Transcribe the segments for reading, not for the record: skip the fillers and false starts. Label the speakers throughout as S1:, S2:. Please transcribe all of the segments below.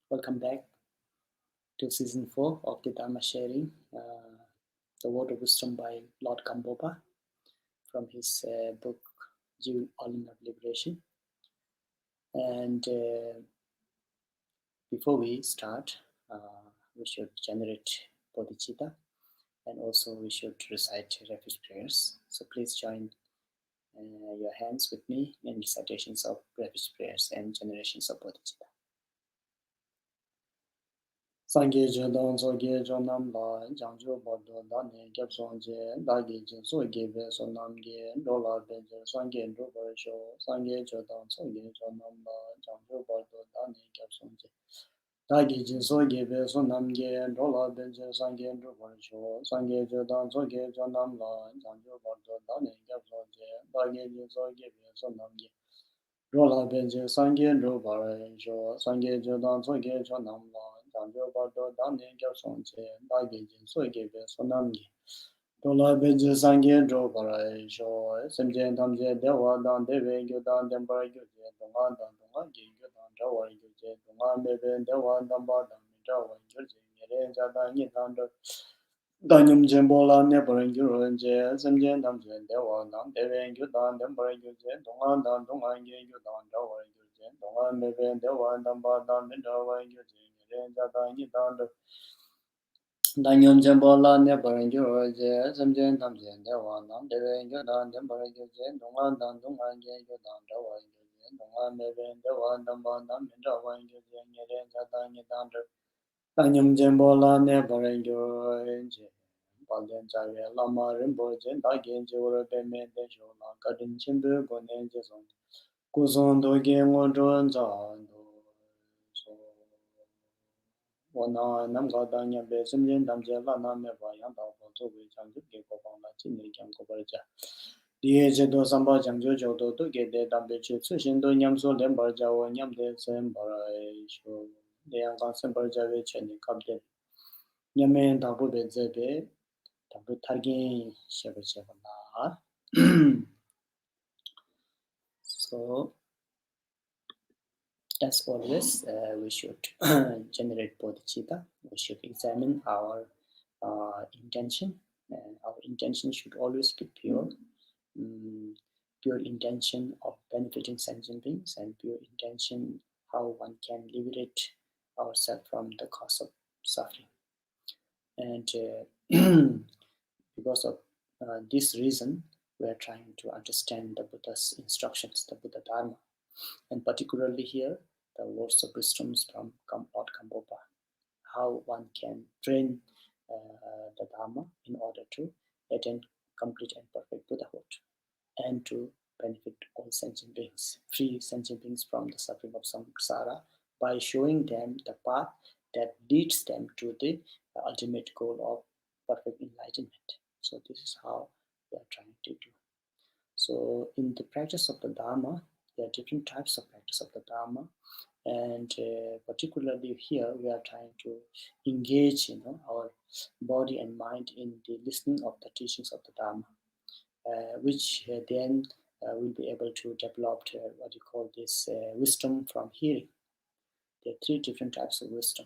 S1: Welcome back to season 4 of the Dharma sharing, The Word of Wisdom by Lord Gampopa from his book Jewel Ornament of Liberation. And before we start, we should generate bodhicitta, and also we should recite refuge prayers. So please join your hands with me in recitations of refuge prayers and generations of bodhicitta. Sangye Jodon Soge Jonam La Jangjo Bodo Dane Gapsonje Dagi Jinso Give Sonamge Dola Benja Sange Drubarisho Sangye Jodon Soge Jonam La Jangjo Bodo Dane Gapsonje Dagi Jinso Give Sonamge Dola Benja Sange Drubarisho Sange Jodon Soge Jonam La Jangjo Bodo Dane Gapsonje Dagi Jinso Give Sonamge Rola Benja Sange Drubarisho Sange Jodon Soge Jonam La Janjo Bardo Dane Gyapsonje, Dagijin Soigebe Sonamgi, Dola Beji Sange Dro Barai Sho, Semje Damje Dewa Dan Deve Gyodan Dembara Gyuje, Donga Dan Donga Gi Gyodan Jawa Gyuje, Donga Bebe Dewa Damba Dan Jawa Gyuje, Yere Jada Nidanda Danyum Jembola Nebaran Gyuranje, Semje Damje Dewa Dan Deve Gyodan Dembara Gyuje, Donga Dan Donga Gi Gyodan Jawa Gyuje, Donga Bebe Dewa Damba Dan Jawa Gyuje, Danyum Jambola Nebarango, Samjan Tamjan, Dewanam, Devango, Dambarago, Dongan, Dongan, Dodan, Dawan, Dongan, Mevan, Dewan, Dambanam, Dawan, Yadani Dander, Danyum Jambola Nebarango, Baldan Jaya, Lama, Rimbojan, Dagin, Jura, Bemen, Dejola, Garden Chimber, Gonan, Jason, Kuzon, Dogan, Wondron, Zan, Wana Namga Danya Besimjin Damja Lana Meva Yanda Bozo Janju Gopanga Chini Jam Gobarja. Die Jedo Samba Janjo Jodo to get the Dambechi Sushindo Nyamso Lembarja or Nyam de Sembara Show. The Angan Sembarja Cheni Captain. Yamen Tabu Bezebe Tabu Targin Shevachevana. So, as always, we should generate bodhicitta. We should examine our intention. Our intention should always be pure. Pure intention of benefiting sentient beings, and pure intention how one can liberate ourselves from the cause of suffering. And because of this reason, we are trying to understand the Buddha's instructions, the Buddha Dharma, and particularly here, the words of wisdom from Lord Gampopa, how one can train the Dharma in order to attain complete and perfect Buddhahood, and to benefit all sentient beings, free sentient beings from the suffering of samsara, by showing them the path that leads them to the ultimate goal of perfect enlightenment. So this is how we are trying to do. So in the practice of the Dharma, there are different types of practice of the Dharma, and particularly here we are trying to engage our body and mind in the listening of the teachings of the Dharma, which then will be able to develop what you call this wisdom from hearing. There are three different types of wisdom: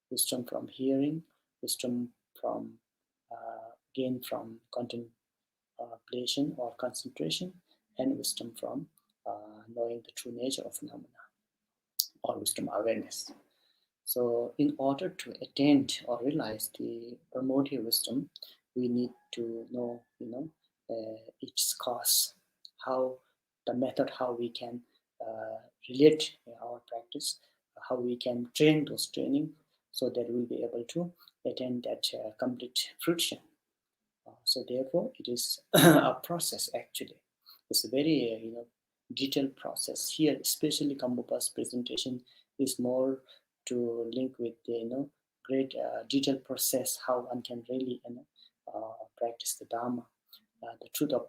S1: wisdom from hearing, wisdom from gain from contemplation or concentration, and wisdom from knowing the true nature of phenomena, or wisdom awareness. So in order to attain or realize the primordial wisdom, we need to know, its cause, how the method, how we can relate our practice, how we can train those training, so that we'll be able to attain that complete fruition. So therefore, it is a process actually. It's a very detailed process. Here, especially Gampopa's presentation is more to link with the great detailed process how one can really practice the Dharma, the truth of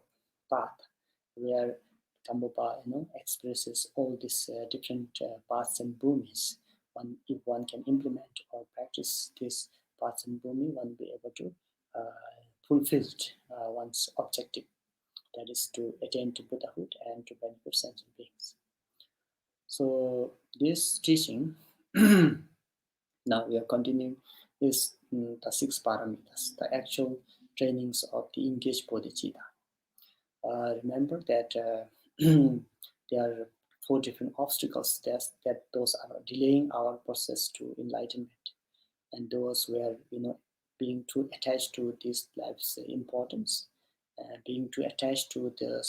S1: path, where Gampopa expresses all these different paths and bhumis. If one can implement or practice these paths and bhumi, one will be able to fulfilled one's objective, that is to attain to Buddhahood and to benefit sentient beings. So this teaching Now we are continuing this the 6 paramitas, the actual trainings of the engaged bodhicitta. Remember that there are 4 different obstacles that those are delaying our process to enlightenment, and those were being too attached to this life's importance, being too attached to the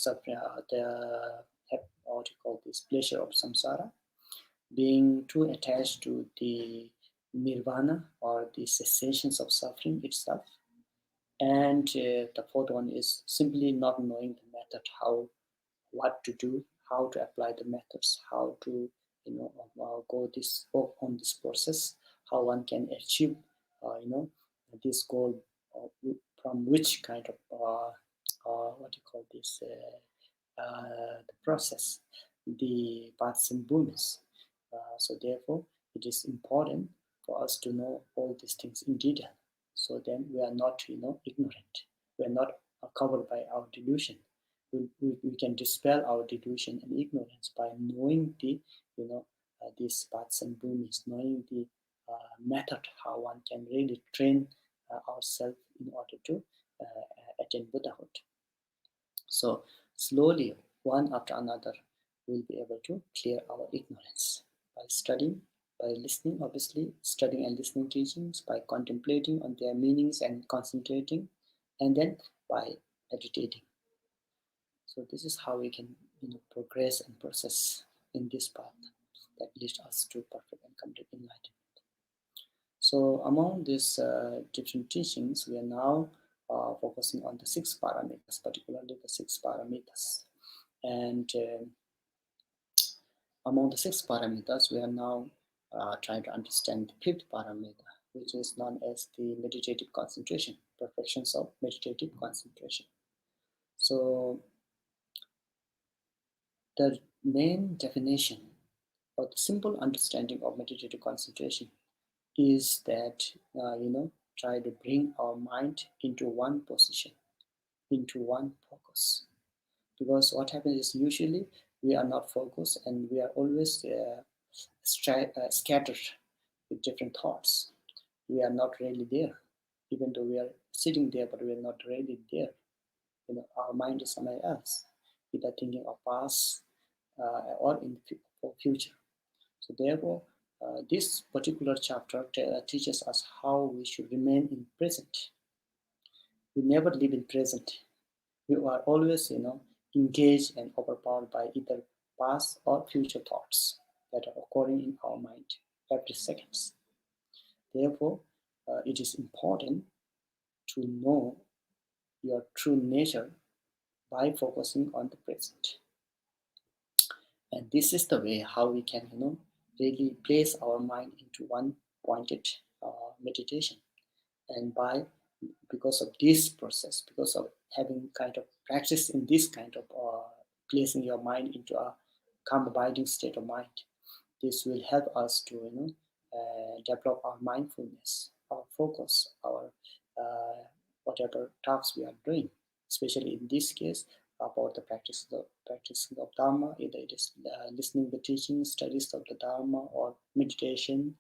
S1: what you call this pleasure of samsara, being too attached to the nirvana or the cessations of suffering itself, and the 4th one is simply not knowing the method, what to do, how to apply the methods, how to go on this process, how one can achieve this goal, from which kind of what you call this the process, the paths and bhumis. So therefore, it is important for us to know all these things in detail. So then we are not ignorant. We are not covered by our delusion. We can dispel our delusion and ignorance by knowing the these paths and bhumis, knowing the method how one can really train ourselves in order to attain Buddhahood. So slowly, one after another, we'll be able to clear our ignorance by studying, by listening, obviously, studying and listening teachings, by contemplating on their meanings and concentrating, and then by meditating. So this is how we can progress and process in this path that leads us to perfect and complete enlightenment. So among these different teachings, we are now focusing on the 6 paramitas, particularly the 6 paramitas. And among the 6 paramitas, we are now trying to understand the 5th paramita, which is known as the meditative concentration, perfections of meditative concentration. So the main definition or the simple understanding of meditative concentration is that try to bring our mind into one position, into one focus. Because what happens is usually we are not focused and we are always scattered with different thoughts. We are not really there, even though we are sitting there, but we are not really there. Our mind is somewhere else, either thinking of past or in the future. So therefore, this particular chapter teaches us how we should remain in present. We never live in present. We are always, engaged and overpowered by either past or future thoughts that are occurring in our mind every second. Therefore, it is important to know your true nature by focusing on the present. And this is the way how we can, really place our mind into one pointed meditation. And because of this process, because of having kind of practice in this kind of placing your mind into a calm abiding state of mind, this will help us to develop our mindfulness, our focus, our whatever tasks we are doing, especially in this case about the practicing of Dharma, either it is listening the teachings, studies of the Dharma, or meditation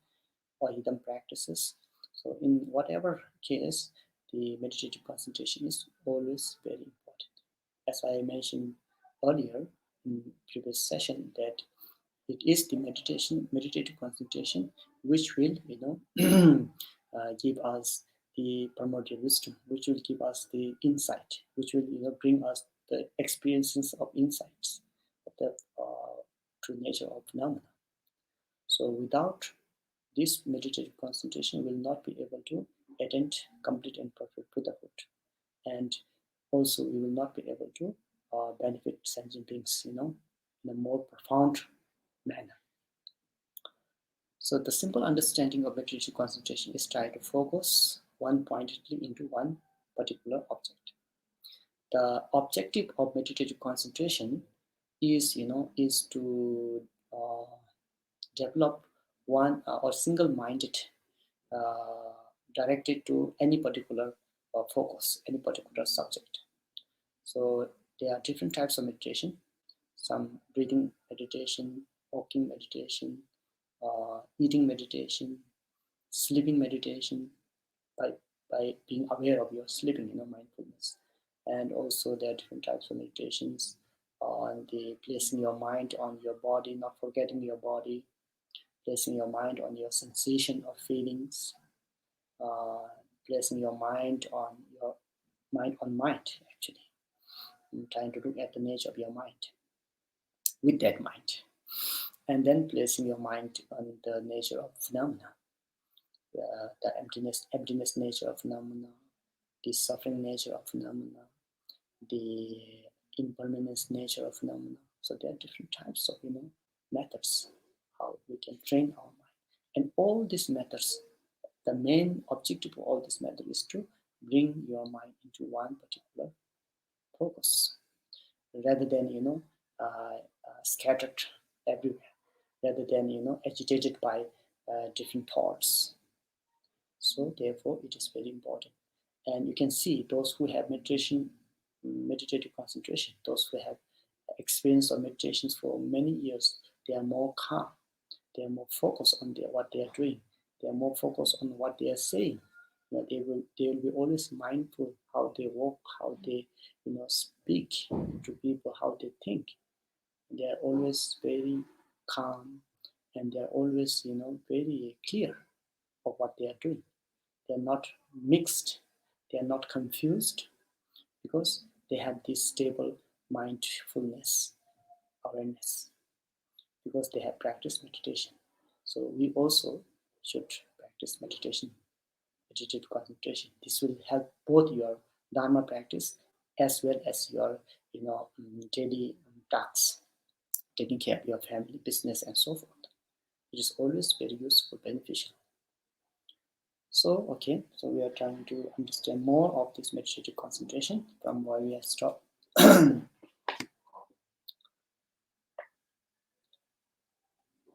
S1: or hidden practices. So in whatever case, the meditative concentration is always very important. As I mentioned earlier in previous session, that it is the meditative concentration, which will, give us the primordial wisdom, which will give us the insight, which will, bring us the experiences of insights of the true nature of phenomena. So without this meditative concentration, will not be able to attain complete and perfect Buddhahood, and also we will not be able to benefit sentient beings, in a more profound manner. So the simple understanding of meditative concentration is try to focus one pointedly into one particular object. The objective of meditative concentration is, is to develop one or single-minded directed to any particular focus, any particular subject. So there are different types of meditation, some breathing meditation, walking meditation, eating meditation, sleeping meditation, by being aware of your sleeping, mindfulness. And also there are different types of meditations on the placing your mind on your body, not forgetting your body, placing your mind on your sensation of feelings, uh, placing your mind on mind actually, and trying to look at the nature of your mind with that mind, and then placing your mind on the nature of phenomena, the emptiness nature of phenomena, the suffering nature of phenomena, the impermanence nature of phenomena. So there are different types of methods how we can train our mind. And all these methods, the main objective of all this method is to bring your mind into one particular focus, rather than scattered everywhere, rather than agitated by different thoughts. So therefore, it is very important. And you can see those who have meditative concentration, those who have experience of meditations for many years, they are more calm. They are more focused on what they are doing. They are more focused on what they are saying. They will be always mindful how they walk, how they speak to people, how they think. They are always very calm, and they are always very clear of what they are doing. They are not mixed. They are not confused, because they have this stable mindfulness, awareness, because they have practiced meditation. So we also should practice meditation, meditative concentration. This will help both your Dharma practice as well as your daily tasks, taking care of your family, business, and so forth. It is always very useful, beneficial. So, okay, so we are trying to understand more of this meditative concentration from where we have stopped.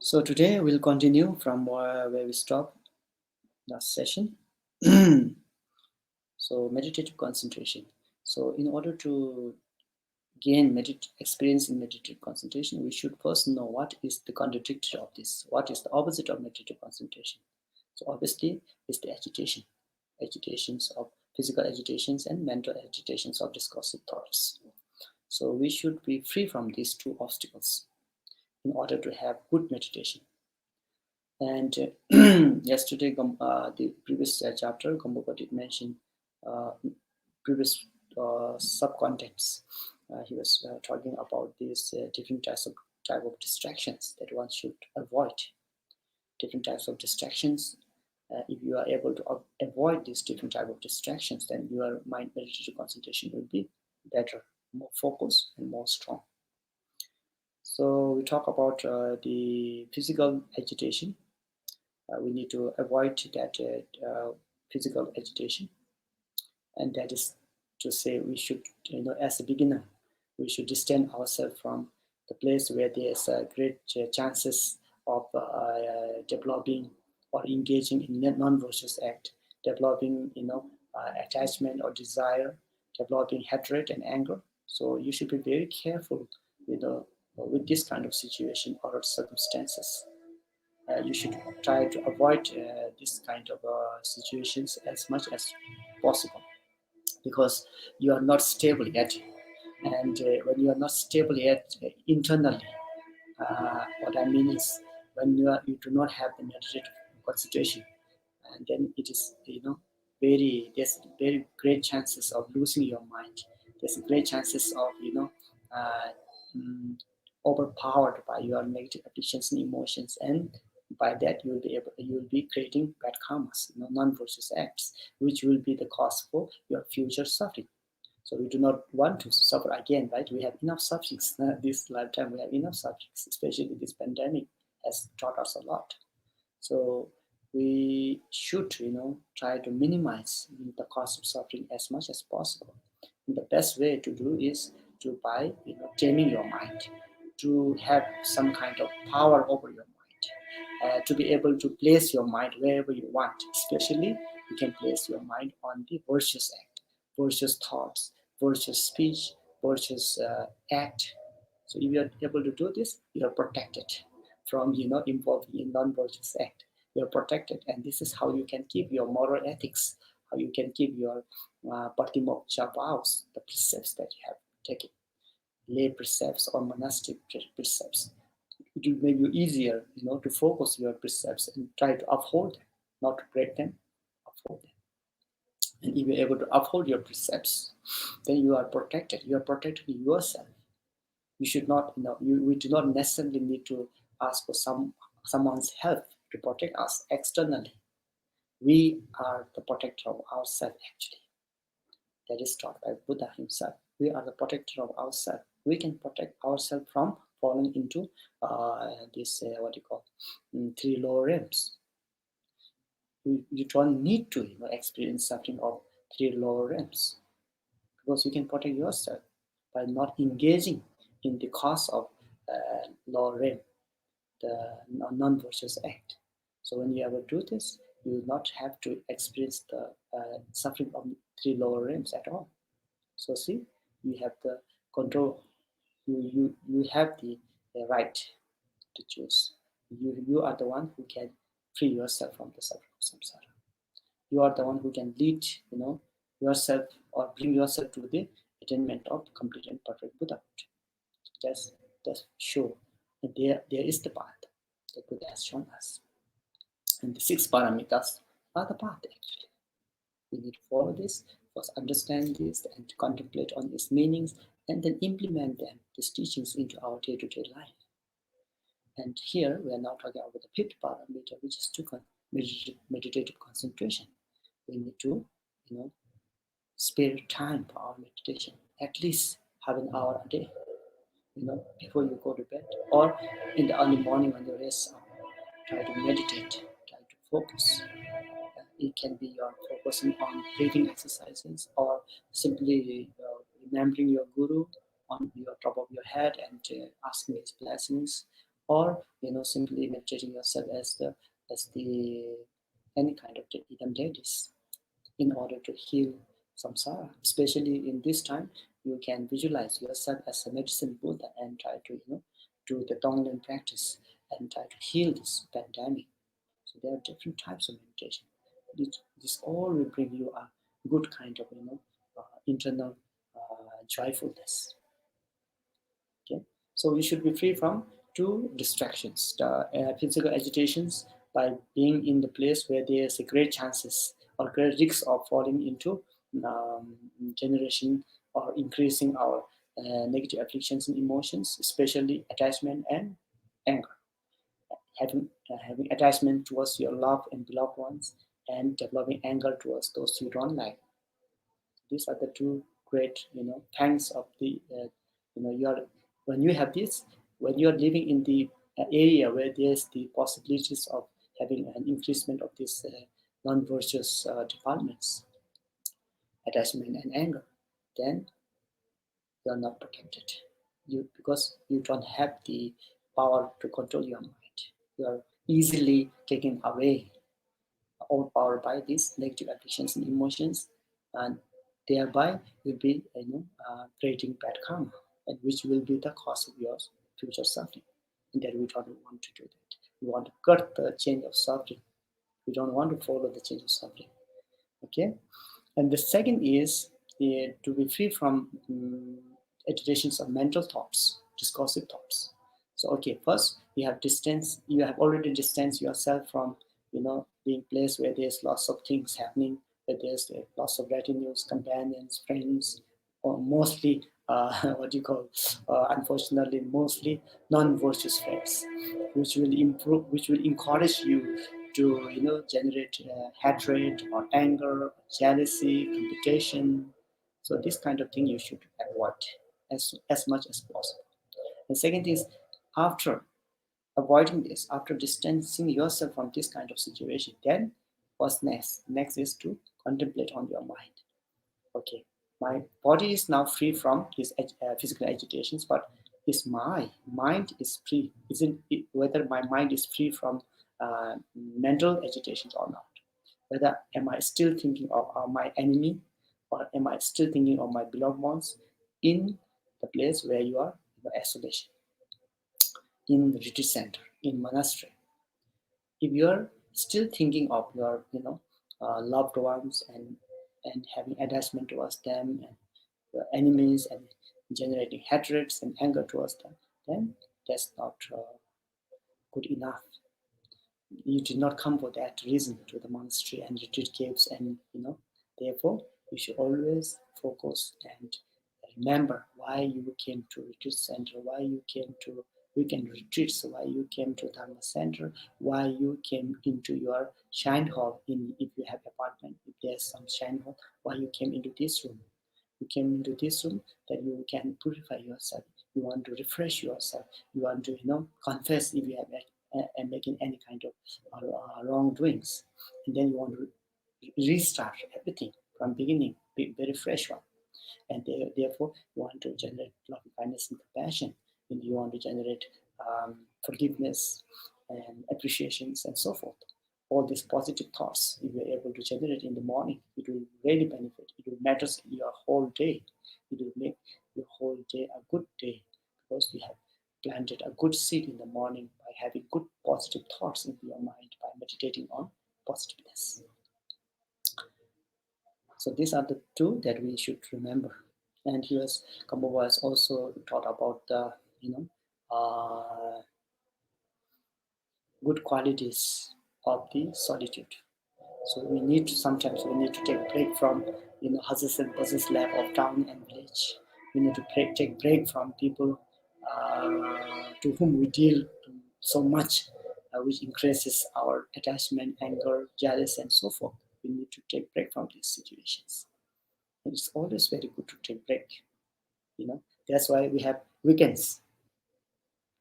S1: So today we'll continue from where we stopped last session. So meditative concentration. So in order to gain experience in meditative concentration, we should first know what is the contradictory of this. What is the opposite of meditative concentration? So obviously, it's the agitations of physical agitations and mental agitations of discursive thoughts. So we should be free from these two obstacles in order to have good meditation. And yesterday, the previous chapter, Gampopa did mention previous subcontents. He was talking about these different type of distractions that one should avoid. Different types of distractions. If you are able to avoid these different type of distractions, then your mind meditative concentration will be better, more focused, and more strong. So we talk about the physical agitation. We need to avoid that physical agitation, and that is to say we should, as a beginner, we should distance ourselves from the place where there's great chances of developing or engaging in non-virtuous act, developing attachment or desire, developing hatred and anger. So you should be very careful with this kind of situation or circumstances. You should try to avoid this kind of situations as much as possible, because you are not stable yet. And when you are not stable yet internally, what I mean is, when you do not have the meditative concentration, and then it is there's very great chances of losing your mind. There's great chances of uh, mm, overpowered by your negative addictions and emotions, and by that you'll be creating bad karmas, non-virtuous acts, which will be the cause for your future suffering. So we do not want to suffer again, right? We have enough sufferings this lifetime. We have enough sufferings, especially this pandemic has taught us a lot. So we should, try to minimize the cost of suffering as much as possible. And the best way to do is to by taming your mind, to have some kind of power over your mind, to be able to place your mind wherever you want. Especially, you can place your mind on the virtuous act, virtuous thoughts, virtuous speech, virtuous act. So if you are able to do this, you are protected from involving in non-virtuous act. You're protected, and this is how you can keep your moral ethics, how you can keep your patimoksha vows, the precepts that you have taken, lay precepts or monastic precepts. It will make you easier, to focus your precepts and try to uphold them, not to break them, uphold them. And if you're able to uphold your precepts, then you are protected. You are protecting yourself. You should not, we do not necessarily need to ask for someone's help to protect us externally. We are the protector of ourselves, actually. That is taught by Buddha himself. We are the protector of ourselves. We can protect ourselves from falling into this, three lower realms. You don't need to experience suffering of three lower realms, because you can protect yourself by not engaging in the cause of lower realm, the non-virtuous act. So when you ever do this, you will not have to experience the suffering of three lower realms at all. So see, you have the control. You have the right to choose. You are the one who can free yourself from the suffering of samsara. You are the one who can lead, yourself or bring yourself to the attainment of complete and perfect Buddhahood. That's sure. And there is the path that Buddha has shown us. And the 6 paramitas are the path, actually. We need to follow this, first understand this, and to contemplate on its meanings, and then implement them, these teachings, into our day-to-day life. And here we are now talking about the 5th parameter, which is to meditative concentration. We need to, spare time for our meditation, at least half an hour a day, before you go to bed, or in the early morning when you raise up. Try to meditate, try to focus. It can be your focusing on breathing exercises, or simply remembering your guru on your top of your head and asking his blessings, or simply meditating yourself as the any kind of idam deities, in order to heal samsara. Especially in this time, you can visualize yourself as a medicine Buddha and try to do the Tonglen practice and try to heal this pandemic. So there are different types of meditation. This all will bring you a good kind of internal joyfulness. Okay, so we should be free from 2 distractions: the physical agitations, by being in the place where there's a great chances or great risk of falling into generation or increasing our negative afflictions and emotions, especially attachment and anger. Having attachment towards your loved and beloved ones, and developing anger towards those you don't like. These are the 2 great, pangs of the, when you have this, when you are living in the area where there's the possibilities of having an increasement of these non-virtuous departments, attachment and anger, then you are not protected. Because you don't have the power to control your mind. You are easily taken away, overpowered by these negative affections and emotions, and thereby will be creating bad karma, and which will be the cause of your future suffering. And that we don't want to do that. We want to cut the chain of suffering. We don't want to follow the chain of suffering. Okay, and the second is to be free from agitations of mental thoughts, discursive thoughts. So okay, first you have already distanced yourself from being placed where there's lots of things happening, where there's lots of retinues, companions, friends, or mostly unfortunately mostly non-virtuous friends, which will encourage you to generate hatred or anger, jealousy, competition. So this kind of thing you should avoid as much as possible. The second is, after avoiding this, after distancing yourself from this kind of situation, then what's next? Next is to contemplate on your mind. Okay, my body is now free from these physical agitations, but is my mind is free? Isn't it, whether my mind is free from mental agitations or not? Whether am I still thinking of my enemy, or am I still thinking of my beloved ones in the place where you are in isolation, in the retreat center, in monastery? If you are still thinking of your, loved ones and having attachment towards them, and your enemies, and generating hatreds and anger towards them, then that's not good enough. You did not come for that reason to the monastery and retreat caves, and therefore you should always focus and remember why you came to retreat center, why you came to weekend retreats, why you came to Dharma center, why you came into your shrine hall, in if you have apartment, if there's some shrine hall, why you came into this room. You came into this room that you can purify yourself. You want to refresh yourself. You want to, confess if you have making any kind of wrongdoings, and then you want to restart everything from beginning, be very fresh one. And therefore, you want to generate loving kindness and compassion, and you want to generate forgiveness and appreciations and so forth. All these positive thoughts, if you're able to generate in the morning, it will really benefit. It will matter your whole day. It will make your whole day a good day, because you have planted a good seed in the morning by having good positive thoughts in your mind, by meditating on positiveness. So these are the two that we should remember. And here's Gampopa has also taught about the uh, good qualities of the solitude. So sometimes we need to take a break from hustles and business life of town and village. We need to take break from people to whom we deal so much, which increases our attachment, anger, jealous, and so forth. We need to take break from these situations. And it's always very good to take break. That's why we have weekends,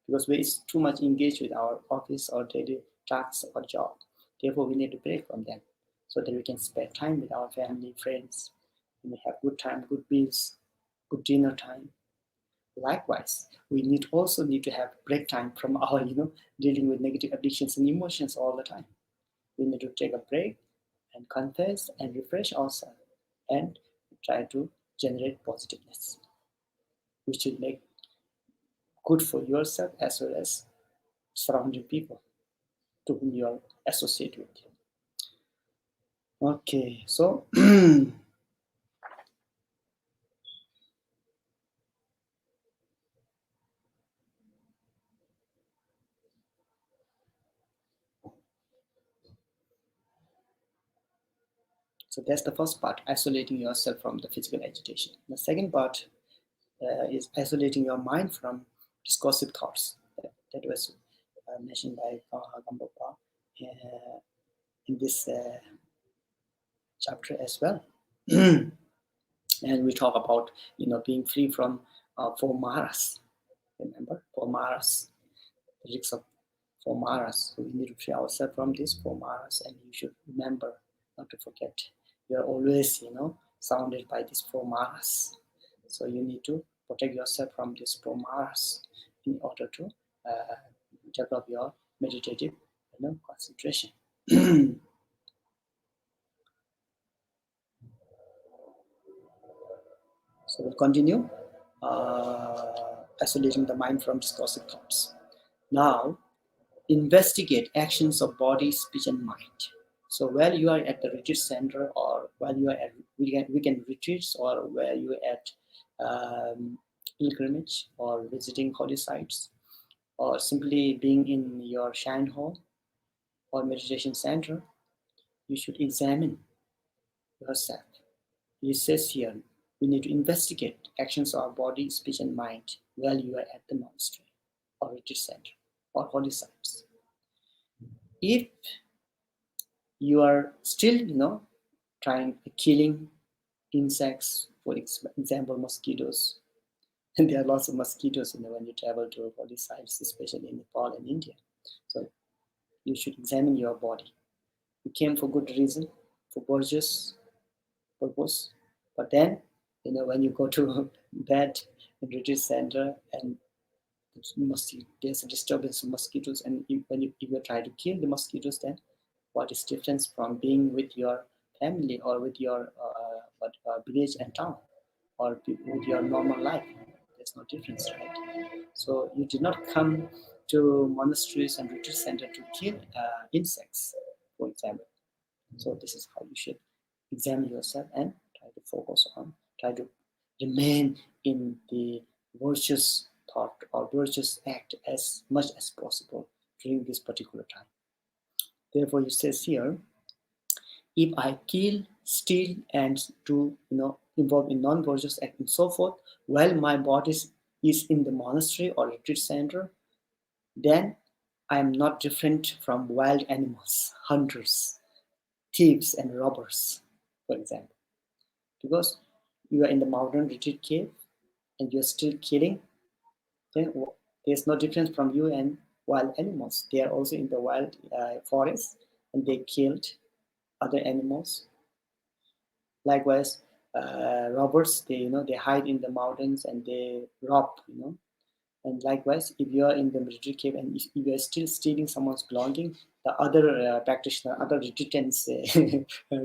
S1: because we're too much engaged with our office or daily tasks or job. Therefore, we need to break from them so that we can spend time with our family, friends, and we have good time, good meals, good dinner time. Likewise, we also need to have break time from our, dealing with negative addictions and emotions all the time. We need to take a break and confess and refresh ourselves and try to generate positiveness, which will make good for yourself as well as surrounding people to whom you are associated with. Okay, so so that's the first part, isolating yourself from the physical agitation. The second part is isolating your mind from discursive thoughts. That was mentioned by Gampopa in this chapter as well. And we talk about being free from four maras. Remember, four maras, the risks of four maras. So we need to free ourselves from these four maras, and you should remember not to forget. You are always, surrounded by these four maras. So you need to protect yourself from these four maras in order to develop your meditative, concentration. So we'll continue isolating the mind from discursive thoughts. Now, investigate actions of body, speech, and mind. So while you are at the retreat center, or while you are at weekend retreats, or where you are at pilgrimage, or visiting holy sites, or simply being in your shrine hall or meditation center, you should examine yourself. It says here, we need to investigate actions of our body, speech, and mind while you are at the monastery or retreat center or holy sites. If you are still, trying killing insects, for example, mosquitoes, and there are lots of mosquitoes, when you travel to holy sites, especially in Nepal and India. So you should examine your body. You came for good reason, for gorgeous purpose, but then, when you go to bed in retreat center and there's a disturbance of mosquitoes, and if you try to kill the mosquitoes, then what is difference from being with your family or with your village and town, or with your normal life? There's no difference, right? So you did not come to monasteries and retreat center to kill insects. for example. So this is how you should examine yourself and try to remain in the virtuous thought or virtuous act as much as possible during this particular time. Therefore, it says here, if I kill, steal, and do involve in non-virtuous act and so forth, while my body is in the monastery or retreat center, then I am not different from wild animals, hunters, thieves, and robbers, for example. Because you are in the mountain retreat cave and you're still killing, then there's no difference from you and wild animals. They are also in the wild forest and they killed other animals. Likewise, robbers, they hide in the mountains and they rob, And likewise, if you are in the retreat cave and if you are still stealing someone's belonging, the other practitioner, other retreatants'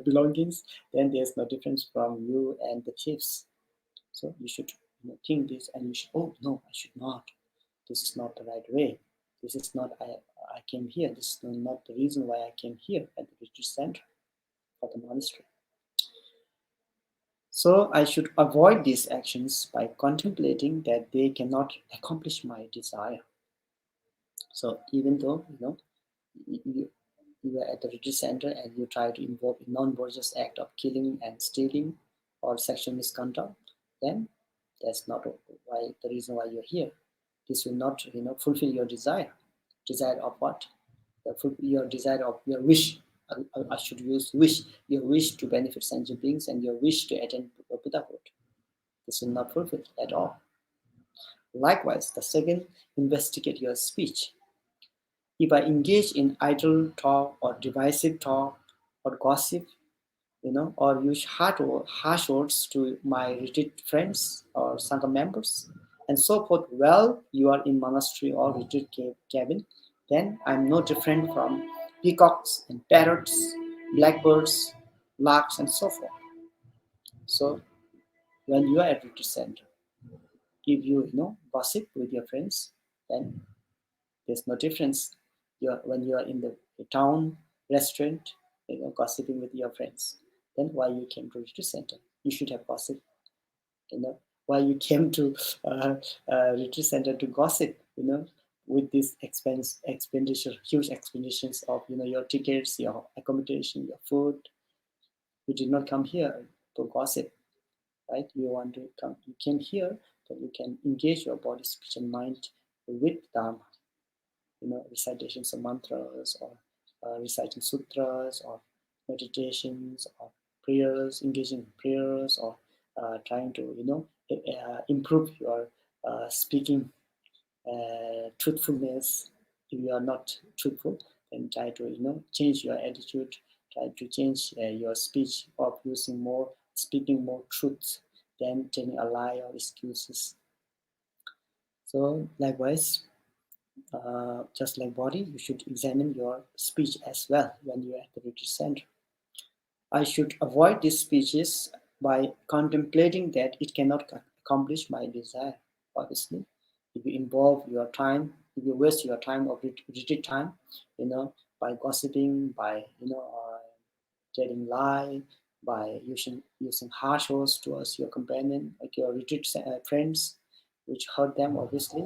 S1: belongings, then there's no difference from you and the thieves. So you should think this, and you should, oh no, I should not. This is not the right way. This is not, I came here. This is not the reason why I came here at the retreat center or the monastery. So I should avoid these actions by contemplating that they cannot accomplish my desire. So even though you are at the retreat center and you try to involve a non-virtuous act of killing and stealing or sexual misconduct, then that's not why the reason why you're here. This will not fulfill your desire. Desire of what? Your desire of your wish. I should use wish. Your wish to benefit sentient beings and your wish to attain Buddhahood. This will not fulfill at all. Likewise, the second, investigate your speech. If I engage in idle talk or divisive talk or gossip, or use harsh words to my retreat friends or Sangha members, and so forth, while you are in monastery or retreat cabin, then I'm no different from peacocks and parrots, blackbirds, larks, and so forth. So when you are at retreat center, if you gossip with your friends, then there's no difference. When you are in the town restaurant, gossiping with your friends, then why you came to retreat center? You should have gossip. Why you came to retreat center to gossip? With this huge expenditures of your tickets, your accommodation, your food. You did not come here to gossip, right? You came here so you can engage your body, speech, and mind with Dharma. Recitations of mantras or reciting sutras or meditations or prayers, engaging in prayers or trying to, improve your speaking truthfulness. If you are not truthful, then try to, change your attitude, try to change your speech of speaking more truth than telling a lie or excuses. So likewise, just like body, you should examine your speech as well when you are at the retreat center. I should avoid these speeches by contemplating that it cannot accomplish my desire. Obviously, if you waste your time of retreat time, by gossiping, by telling lie, by using harsh words towards your companion, like your retreat friends, which hurt them. Obviously,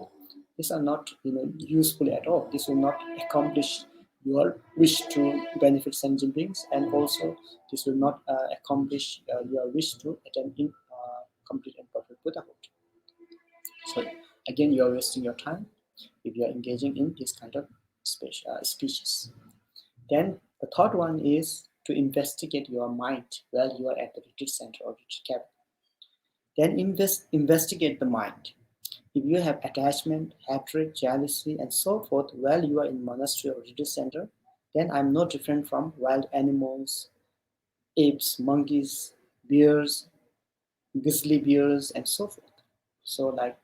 S1: these are not useful at all. This will not accomplish your wish to benefit sentient beings, and also this will not accomplish your wish to attain complete and perfect Buddhahood. So again, you are wasting your time if you are engaging in this kind of speeches. Then the third one is to investigate your mind while you are at the retreat center or retreat cabin. Then investigate the mind. If you have attachment, hatred, jealousy, and so forth while you are in monastery or retreat center, then I'm no different from wild animals, apes, monkeys, bears, grizzly bears, and so forth. So like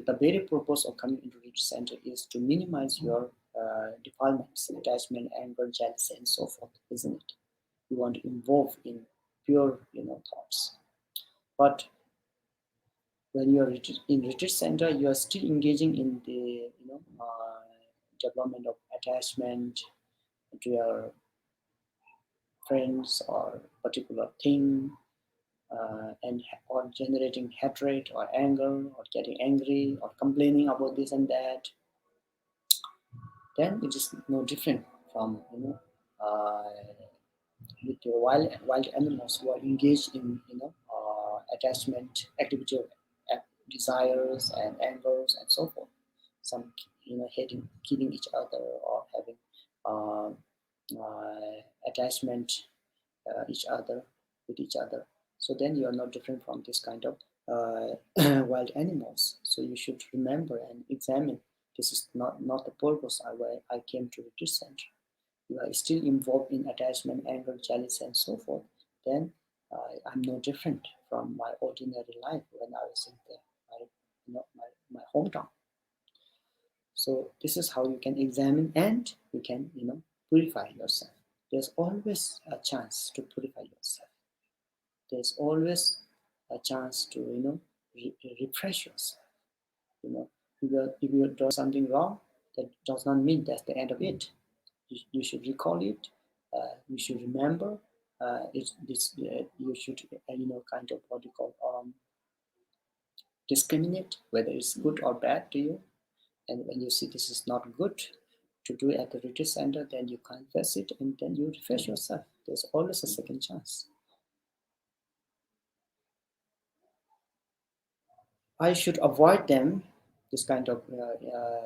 S1: the very purpose of coming into retreat center is to minimize your defilements, attachment, anger, jealousy, and so forth, isn't it? You want to involve in pure, thoughts. But when you are in retreat center, you are still engaging in the development of attachment to your friends or particular thing, or generating hatred or anger or getting angry or complaining about this and that, then it is no different from with your wild animals who are engaged in attachment activity of desires and angers and so forth. Some hating, killing each other or having uh, attachment each other with each other. So then you are not different from this kind of wild animals. So you should remember and examine. This is not the purpose why I came to retreat center. You are still involved in attachment, anger, jealousy, and so forth. Then I'm no different from my ordinary life when I was in my hometown. So this is how you can examine and you can purify yourself. There's always a chance to purify yourself. There's always a chance to refresh yourself. If you do something wrong, that does not mean that's the end of it. You should recall it. You should remember. You should kind of what you call discriminate whether it's good or bad to you. And when you see this is not good to do at the retreat center, then you confess it and then you refresh yourself. There's always a second chance. I should avoid them, this kind of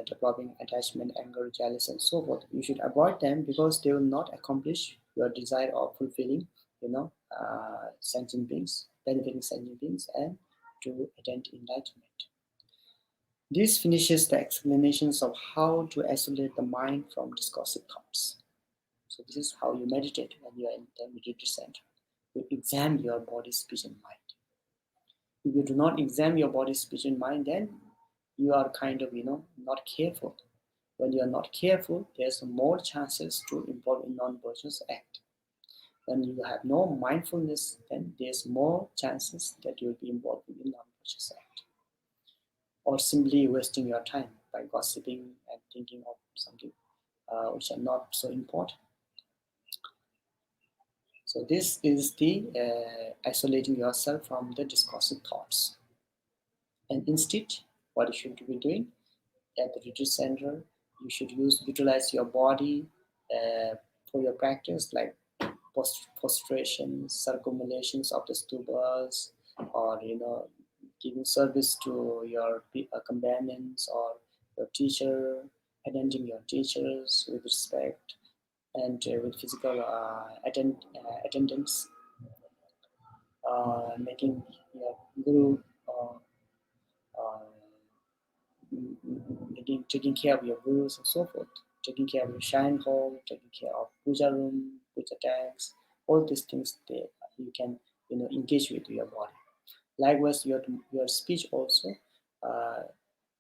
S1: developing attachment, anger, jealousy, and so forth. You should avoid them because they will not accomplish your desire of fulfilling, sentient beings, benefiting sentient beings, and to attain enlightenment. This finishes the explanations of how to isolate the mind from discursive thoughts. So this is how you meditate when you are in the meditative center. You examine your body, speech, and mind. If you do not examine your body, speech, and mind, then you are kind of, not careful. When you are not careful, there's more chances to involve in non-virtuous act. When you have no mindfulness, then there's more chances that you'll be involved in non-virtuous act. Or simply wasting your time by gossiping and thinking of something which are not so important. So this is the isolating yourself from the discursive thoughts. And instead, what you should be doing at the retreat center, you should utilize your body for your practice, like prostration, circumambulations of the stupas, or giving service to your companions or your teacher, attending your teachers with respect and with physical attendance, making your guru uh, taking care of your gurus and so forth, taking care of your shrine hall, taking care of puja room, puja tanks, all these things you can engage with your body. Likewise, your speech also, uh,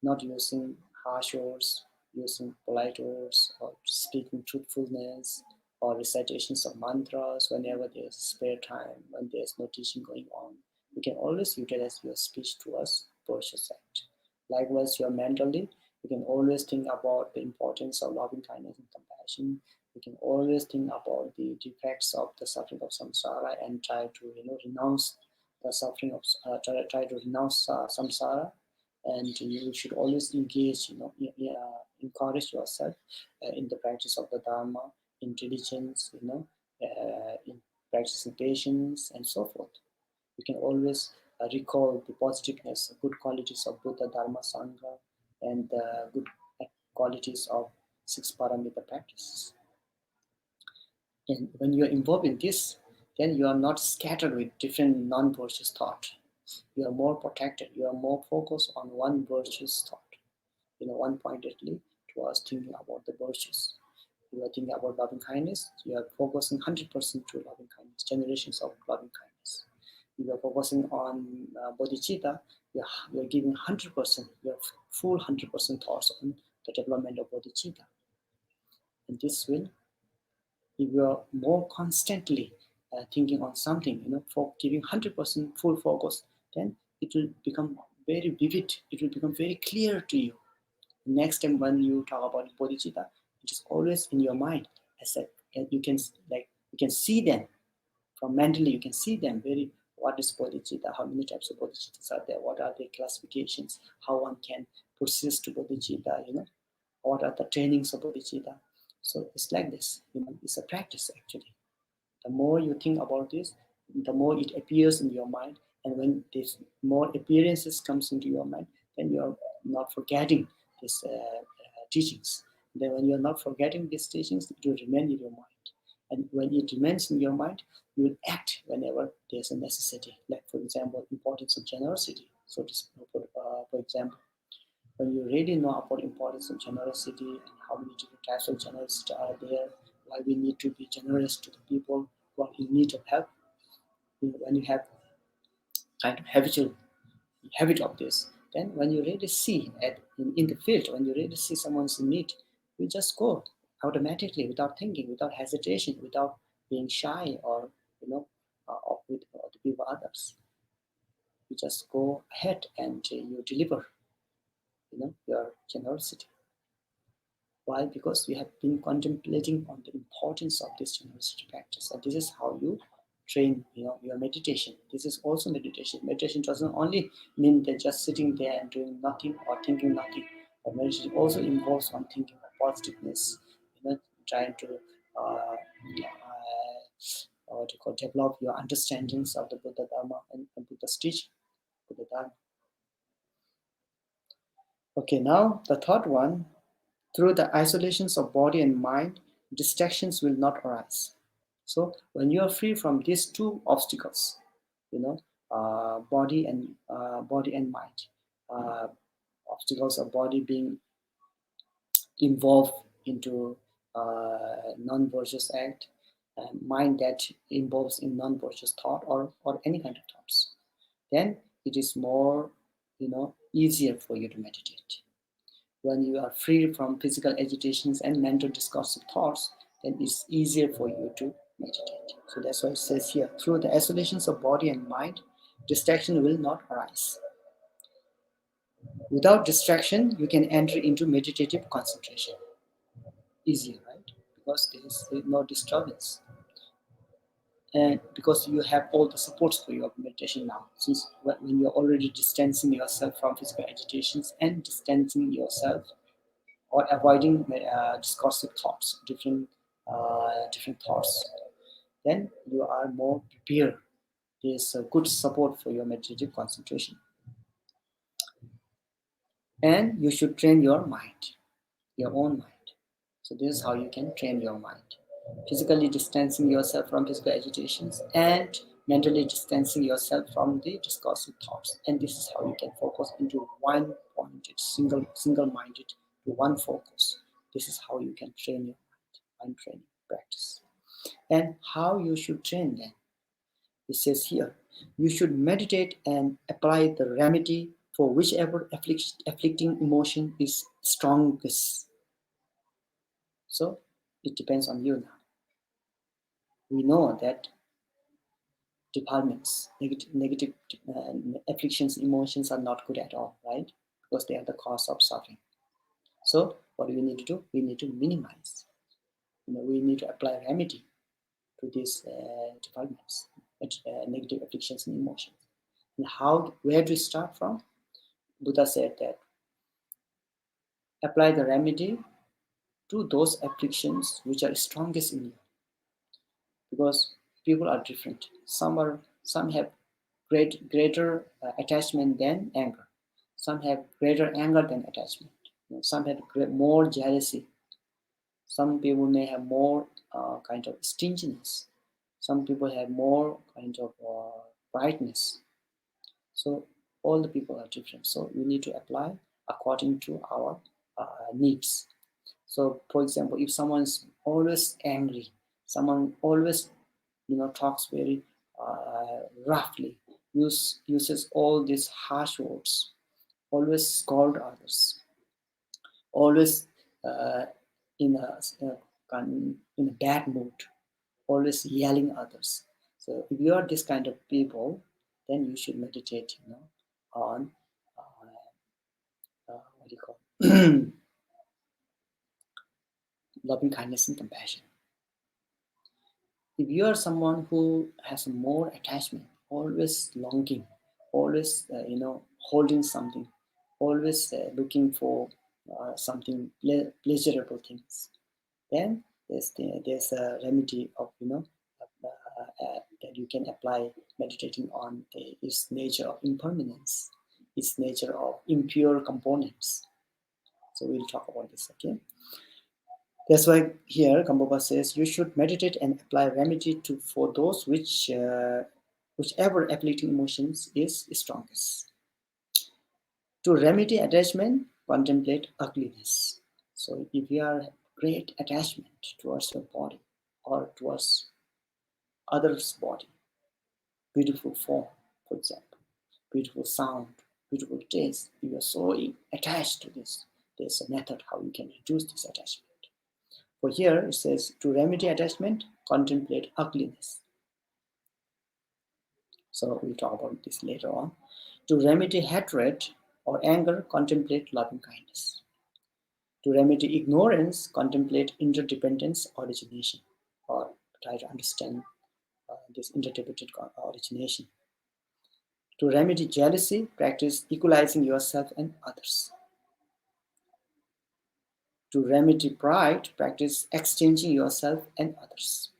S1: not using harsh words, using polite words, or speaking truthfulness, or recitations of mantras whenever there's spare time, when there's no teaching going on. You can always utilize your speech towards virtuous act. Likewise, your mentally, you can always think about the importance of loving kindness and compassion. You can always think about the defects of the suffering of samsara and try to renounce the suffering of try to renounce samsara, and you should always engage, encourage yourself in the practice of the Dharma, in diligence, in practicing patience and so forth. You can always recall the positiveness, good qualities of Buddha, Dharma, Sangha, and the good qualities of six paramita practices. And when you are involved in this, then you are not scattered with different non-virtuous thought. You are more protected. You are more focused on one virtuous thought. One pointedly towards thinking about the virtues. You are thinking about loving kindness. You are focusing 100% to loving kindness, generations of loving kindness. You are focusing on bodhicitta. You are giving 100%. Your full 100% thoughts on the development of bodhicitta. And this will, if you are more constantly thinking on something, for giving 100% full focus, then it will become very vivid. It will become very clear to you. Next time when you talk about bodhicitta, It is always in your mind. As a, you can see them from mentally. You can see them very. What is bodhicitta? How many types of bodhicittas are there? What are their classifications? How one can persist to bodhicitta? What are the trainings of bodhicitta? So it's like this. It's a practice actually. The more you think about this, the more it appears in your mind. And when this more appearances comes into your mind, then you are not forgetting these teachings. Then when you are not forgetting these teachings, it will remain in your mind. And when it remains in your mind, you will act whenever there's a necessity. Like, for example, importance of generosity. So, for example, when you really know about importance of generosity and how many different types of generosity are there, why we need to be generous to the people who are in need of help, when you have kind of habit of this, then when you really see in the field, when you really see someone's in need, you just go automatically without thinking, without hesitation, without being shy or with the people others. You just go ahead and you deliver your generosity. Why? Because we have been contemplating on the importance of this generosity practice, and this is how you train your meditation. This is also meditation. Meditation doesn't only mean that just sitting there and doing nothing or thinking nothing, but meditation also involves on thinking of positiveness, trying to develop your understandings of the Buddha Dharma and Buddha's teaching, Buddha Dharma. Okay, now the third one. Through the isolations of body and mind, distractions will not arise. So when you are free from these two obstacles, body and mind, obstacles of body being involved into non-virtuous act, and mind that involves in non-virtuous thought or any kind of thoughts, then it is more easier for you to meditate. When you are free from physical agitations and mental discursive thoughts, then it's easier for you to meditate. So that's why it says here, through the isolations of body and mind, distraction will not arise. Without distraction, you can enter into meditative concentration. Easier, right? Because there is no disturbance. And because you have all the supports for your meditation now, since when you're already distancing yourself from physical agitations and distancing yourself or avoiding discursive thoughts, different thoughts, then you are more prepared. There's a good support for your meditative concentration. And you should train your mind, your own mind. So this is how you can train your mind. Physically distancing yourself from physical agitations and mentally distancing yourself from the discursive thoughts. And this is how you can focus into one pointed, single-minded to one focus. This is how you can train your mind training practice. And how you should train then? It says here, you should meditate and apply the remedy for whichever afflicting emotion is strongest. So it depends on you now. We know that departments, negative afflictions, emotions are not good at all, right? Because they are the cause of suffering. So what do we need to do? We need to minimize. We need to apply remedy to these departments, negative afflictions and emotions. And where do we start from? Buddha said that apply the remedy to those afflictions which are strongest in you. Because people are different. Some have greater attachment than anger. Some have greater anger than attachment. Some have more jealousy. Some people may have more kind of stinginess. Some people have more kind of brightness. So all the people are different. So we need to apply according to our needs. So for example, if someone's always angry, someone always talks very roughly, uses all these harsh words, always scold others, always uh, in a bad mood, always yelling others. So if you are this kind of people, then you should meditate, on what do you call loving kindness and compassion. If you are someone who has more attachment, always longing, always holding something, always looking for something pleasurable things, then there's a remedy of that you can apply meditating on its nature of impermanence, its nature of impure components. So we'll talk about this, okay? That's why here Gampopa says you should meditate and apply remedy for those whichever afflicting emotions is strongest. To remedy attachment, contemplate ugliness. So if you are great attachment towards your body or towards others' body, beautiful form, for example, beautiful sound, beautiful taste, if you are so attached to this, there's a method how you can reduce this attachment. For here it says to remedy attachment, contemplate ugliness. So we'll talk about this later on. To remedy hatred or anger, contemplate loving kindness. To remedy ignorance, contemplate interdependence origination, or try to understand this interdependent origination. To remedy jealousy, practice equalizing yourself and others. To remedy pride, practice exchanging yourself and others.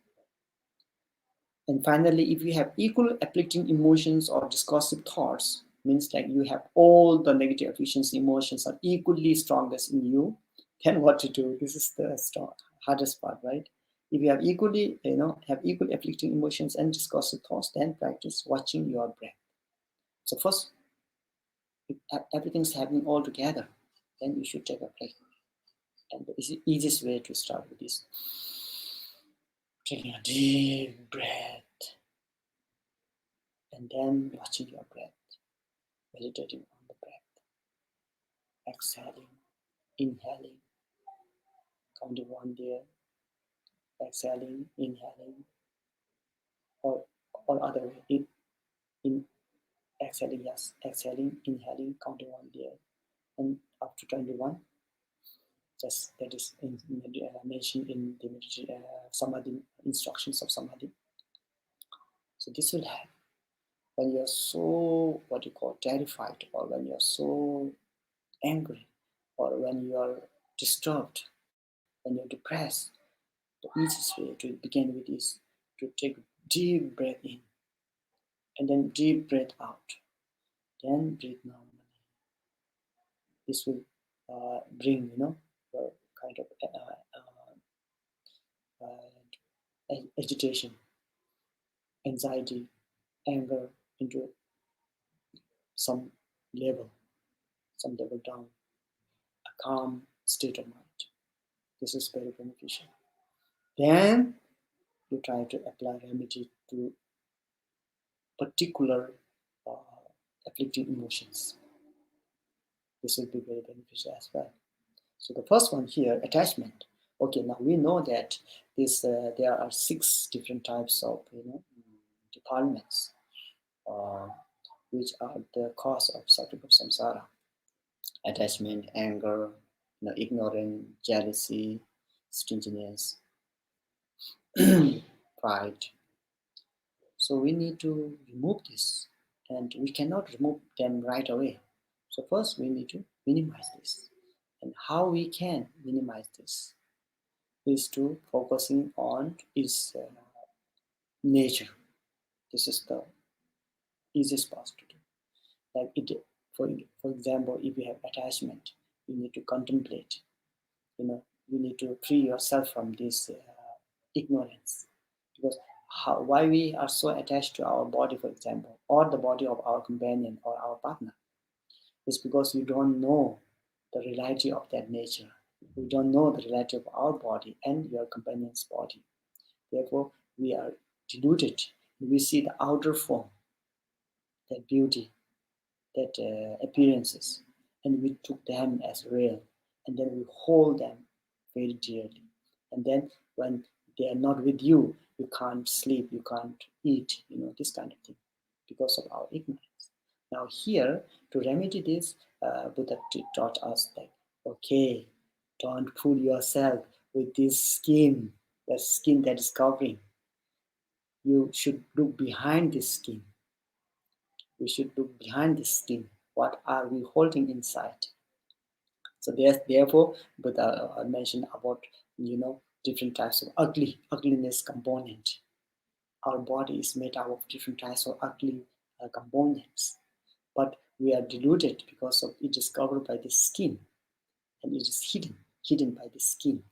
S1: And finally, if you have equal afflicting emotions or discursive thoughts, means like you have all the negative afflictions, emotions are equally strongest in you, then what to do? This is the hardest part, right? If you have equally, have equal afflicting emotions and discursive thoughts, then practice watching your breath. So first, if everything's happening all together, then you should take a break. And the easiest way to start with is taking a deep breath and then watching your breath, meditating on the breath, exhaling, inhaling, counting one there, exhaling, inhaling, or other way, exhaling, yes, exhaling, inhaling, counting one there, and up to 21. Just that is mentioned in the samadhi instructions of samadhi. So this will help when you're so terrified, or when you're so angry, or when you're disturbed, when you're depressed. The easiest way to begin with is to take deep breath in and then deep breath out. Then breathe normally. This will bring your kind of agitation, anxiety, anger into some level down, a calm state of mind. This is very beneficial. Then you try to apply remedy to particular afflicting emotions. This will be very beneficial as well. So the first one here, attachment. Okay, now we know that there are 6 different types of departments which are the cause of suffering of samsara: attachment, anger, ignorance, jealousy, stinginess, pride. So we need to remove this, and we cannot remove them right away. So first we need to minimize this. And how we can minimize this is to focusing on its nature. This is the easiest part to do. Like for example, if you have attachment, you need to contemplate. You need to free yourself from this ignorance, because why we are so attached to our body, for example, or the body of our companion or our partner, is because you don't know the reality of that nature. We don't know the reality of our body and your companion's body. Therefore, we are deluded. We see the outer form, that beauty, that appearances, and we took them as real, and then we hold them very dearly. And then when they are not with you, you can't sleep, you can't eat, this kind of thing, because of our ignorance. Now here, to remedy this, Buddha taught us that, okay, don't fool yourself with this skin, the skin that is covering. You should look behind this skin. We should look behind this skin. What are we holding inside? So therefore, Buddha mentioned about different types of ugliness component. Our body is made up of different types of ugly components, but we are deluded because of it is covered by the skin, and it is hidden by the skin.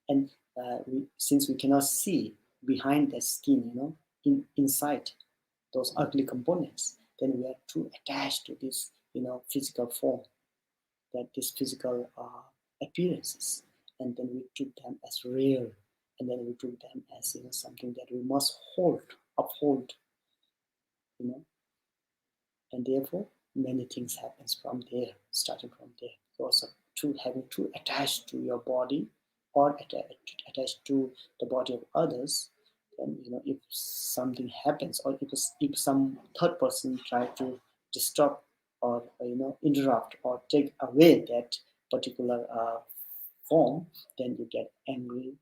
S1: And since we cannot see behind the skin, inside those ugly components, then we are too attached to this, physical form, that these physical appearances, and then we took them as real, and then we took them as something that we must uphold, you know, and therefore many things happens from there, starting from there, because of having too attached to your body or attached to the body of others. Then if something happens, or if some third person try to disturb or interrupt or take away that particular form, then you get angry.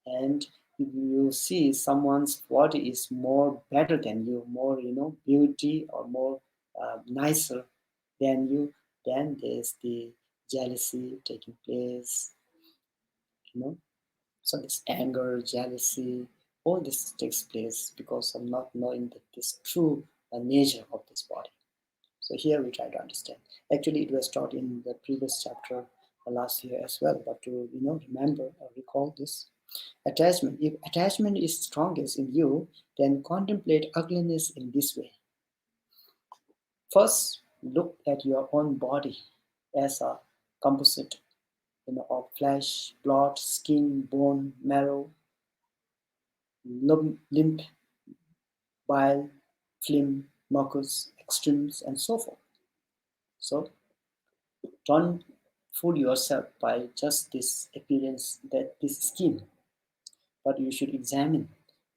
S1: And if you see someone's body is more better than you, more beauty or more nicer than you, then there's the jealousy taking place, so this anger, jealousy, all this takes place because of not knowing that this true nature of this body. So here we try to understand. Actually, it was taught in the previous chapter last year as well, but to remember or recall this. Attachment. If attachment is strongest in you, then contemplate ugliness in this way. First, look at your own body as a composite, of flesh, blood, skin, bone, marrow, lymph, bile, phlegm, mucus, extremes, and so forth. So don't fool yourself by just this appearance, that this skin, but you should examine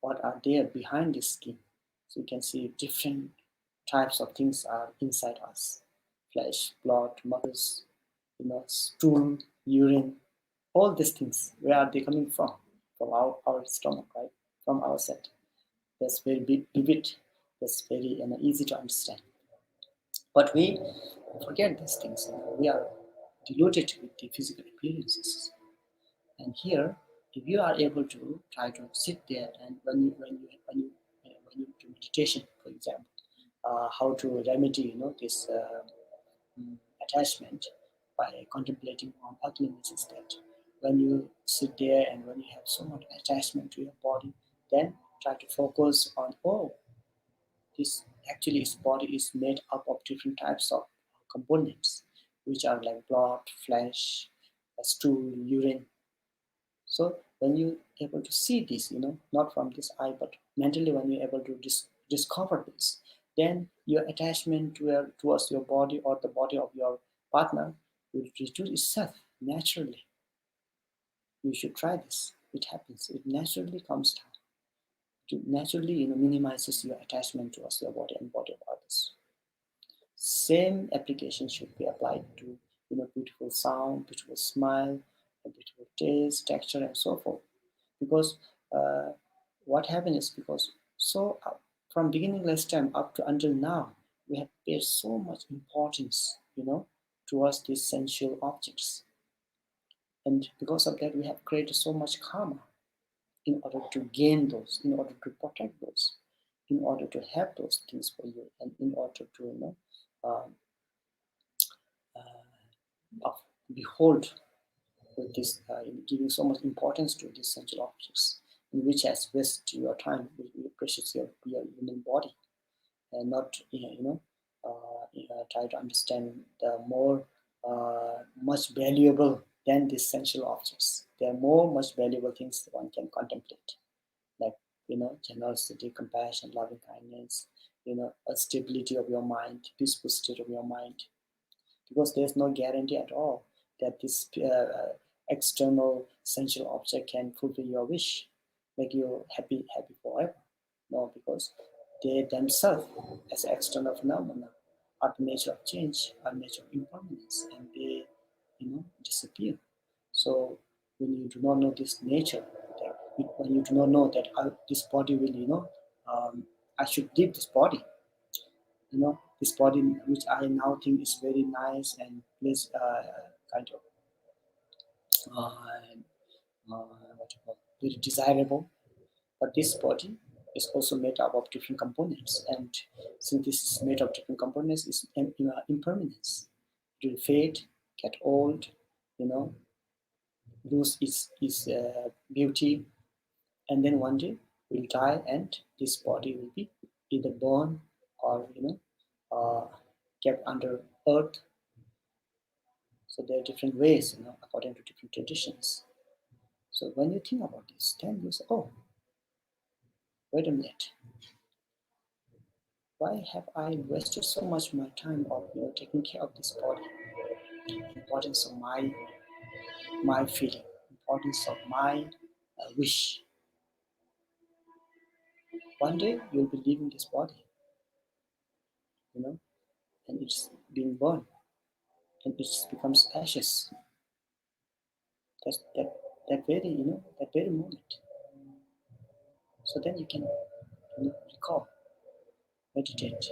S1: what are there behind this skin. So you can see different types of things are inside us: flesh, blood, muscles, stool, urine, all these things. Where are they coming from? From our stomach, right? From our set. That's very vivid. That's very easy to understand. But we forget these things. We are deluded with the physical appearances. And here, if you are able to try to sit there, and when you do meditation, for example, how to remedy this attachment by contemplating on ugliness, is that when you sit there and when you have so much attachment to your body, then try to focus on, this actually his body is made up of different types of components, which are like blood, flesh, stool, urine. So when you're able to see this, not from this eye, but mentally, when you're able to discover this, then your attachment towards your body or the body of your partner will reduce itself naturally. You should try this. It happens. It naturally comes down. It naturally, minimizes your attachment towards your body and body of others. Same application should be applied to, beautiful sound, beautiful smile, a beautiful taste, texture, and so forth. Because what happened is, because from beginning last time up to until now, we have paid so much importance, towards these sensual objects, and because of that, we have created so much karma in order to gain those, in order to protect those, in order to have those things for you, and in order to um, of behold with this, giving so much importance to these sensual objects, in which has wasted your time, precious your human body, and not try to understand the more much valuable than these sensual objects. There are much valuable things that one can contemplate, like generosity, compassion, loving kindness, a stability of your mind, peaceful state of your mind, because there's no guarantee at all that this external sensual object can fulfill your wish, make you happy forever. No, because they themselves, as external phenomena, are the nature of change, are the nature of impermanence, and they disappear. So when you do not know this nature, when you do not know that this body will, I should leave this body, this body which I now think is very nice and please, kind of what you call, very desirable. But this body is also made up of different components, and since this is made of different components, it's impermanence. It will fade, get old, lose its beauty, and then one day will die, and this body will be either burned or kept under earth. So there are different ways, according to different traditions. So when you think about this, then you say, oh, wait a minute. Why have I wasted so much of my time of taking care of this body? Importance of my feeling, importance of my wish. One day you'll be leaving this body, and it's being burned, and it becomes ashes. That very moment. So then you can recall, meditate.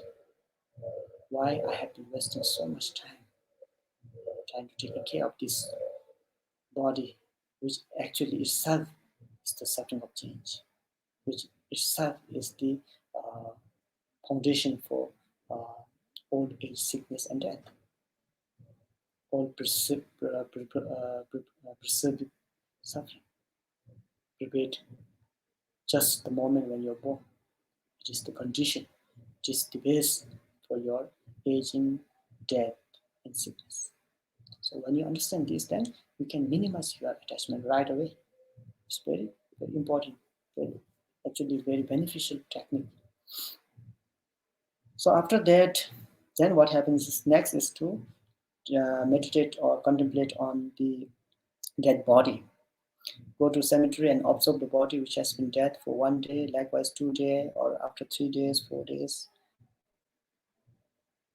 S1: Why I have been wasting so much time trying to take care of this body, which actually itself is the suffering of change, which itself is the uh, foundation for old age, sickness, and death. All perceived suffering. Prepared just the moment when you're born. It is the condition, it is the base for your aging, death, and sickness. So when you understand this, then you can minimize your attachment right away. It's very, very important, actually very beneficial technique. So after that, then what happens is next is to meditate or contemplate on the dead body. Go to cemetery and observe the body which has been dead for 1 day, likewise 2 days, or after 3 days, 4 days.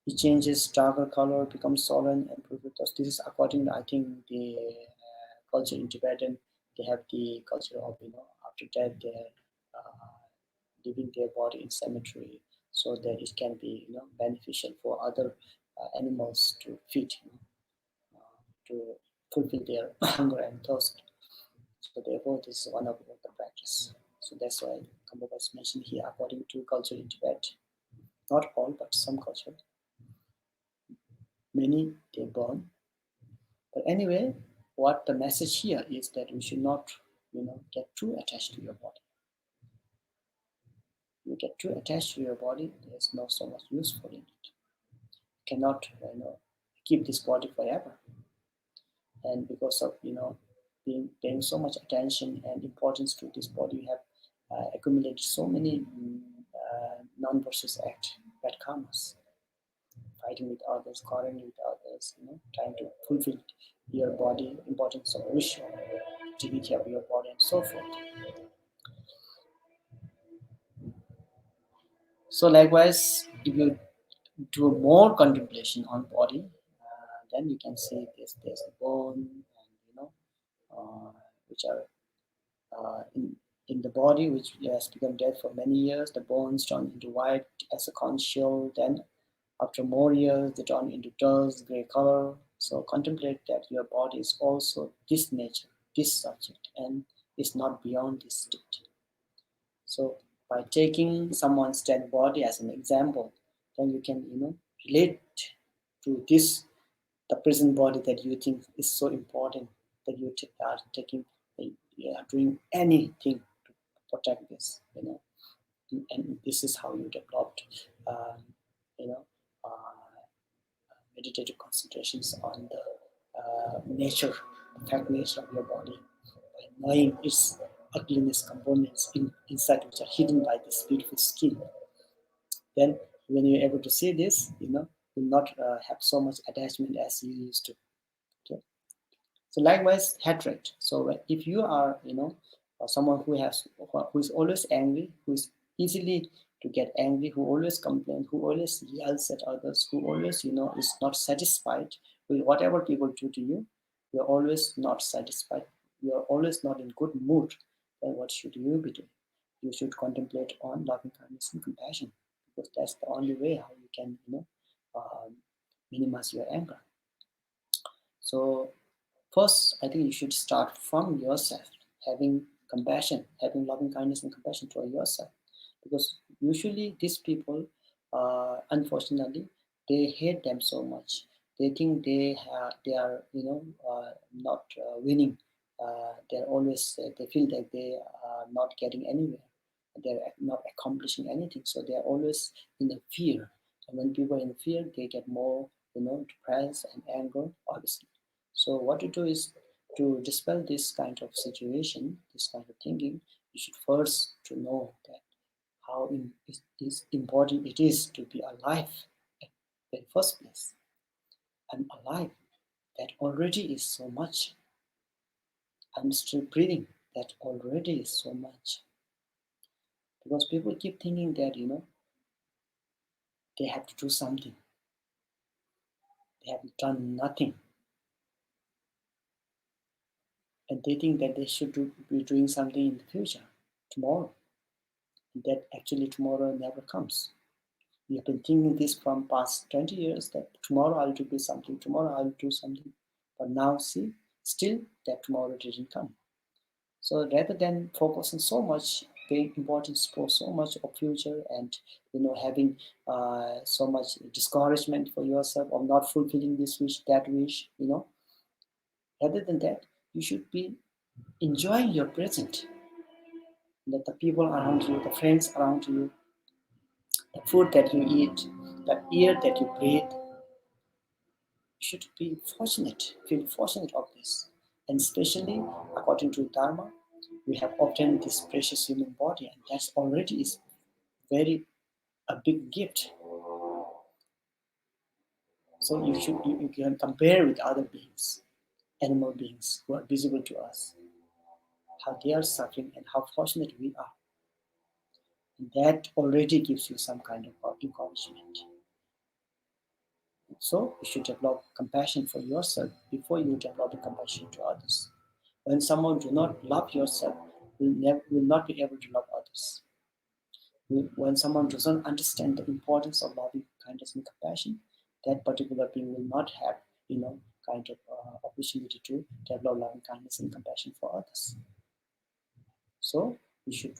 S1: It changes darker color, becomes sullen and purplish. This is according to, I think, the culture in Tibetan. They have the culture of, after death, they're leaving their body in cemetery so that it can be, beneficial for other animals to feed, to fulfill their hunger and thirst. So therefore, this is one of the practice. So that's why Gampopa is mentioned here according to culture in Tibet. Not all, but some culture. Many they burn. But anyway, what the message here is that we should not, get too attached to your body. You get too attached to your body, there's not so much useful in it. You cannot, keep this body forever. And because of, paying so much attention and importance to this body, you have accumulated so many non-virtuous acts, bad karmas, fighting with others, quarreling with others, trying to fulfill your body, importance of wish, taking care of your body, and so forth. So likewise, if you do more contemplation on body, then you can see there's the bone, and which are in the body, which has become dead for many years. The bones turn into white as a conch shell. Then, after more years, they turn into dust, gray color. So contemplate that your body is also this nature, this subject, and is not beyond this state. So by taking someone's dead body as an example, then you can, relate to this, the present body that you think is so important, that you are taking, you are doing anything to protect this, and this is how you developed, you know, uh, meditative concentrations on the nature, the fact nature of your body, by knowing its ugliness components inside, which are hidden by this beautiful skin. Then when you're able to see this, you'll not have so much attachment as you used to. Okay. So likewise, hatred. So if you are, someone who is always angry, who is easily to get angry, who always complains, who always yells at others, who always, is not satisfied with whatever people do to you, you're always not satisfied you are always not in good mood, then what should you be doing? You should contemplate on loving kindness and compassion, because that's the only way how you can, minimize your anger. So first, I think you should start from yourself, having compassion, having loving kindness and compassion toward yourself. Because usually these people, unfortunately, they hate them so much. They think they are, not winning. They're always, they feel that they are not getting anywhere. They're not accomplishing anything. So they're always in the fear. And when people are in fear, they get more, depressed and anger, obviously. So what to do is to dispel this kind of situation, this kind of thinking, you should first to know that how it is important it is to be alive at the first place. I'm alive. That already is so much. I'm still breathing. That already is so much. Because people keep thinking that, they have to do something. They have done nothing. And they think that they should be doing something in the future, tomorrow. And that actually tomorrow never comes. We have been thinking this from past 20 years that tomorrow I'll do something, tomorrow I'll do something. But now see, still that tomorrow didn't come. So rather than focusing so much, paying importance for so much of future and having so much discouragement for yourself of not fulfilling this wish, that wish, rather than that, you should be enjoying your present. That the people around you, the friends around you, the food that you eat, the air that you breathe, you should be fortunate, feel fortunate of this. And especially according to Dharma, we have obtained this precious human body, and that's already is very a big gift. So you can compare with other beings, animal beings who are visible to us, how they are suffering and how fortunate we are. And that already gives you some kind of encouragement. So you should develop compassion for yourself before you develop compassion to others. When someone do not love yourself, will not be able to love others. When someone doesn't understand the importance of loving kindness and compassion, that particular being will not have, kind of opportunity to develop loving kindness and compassion for others. So you should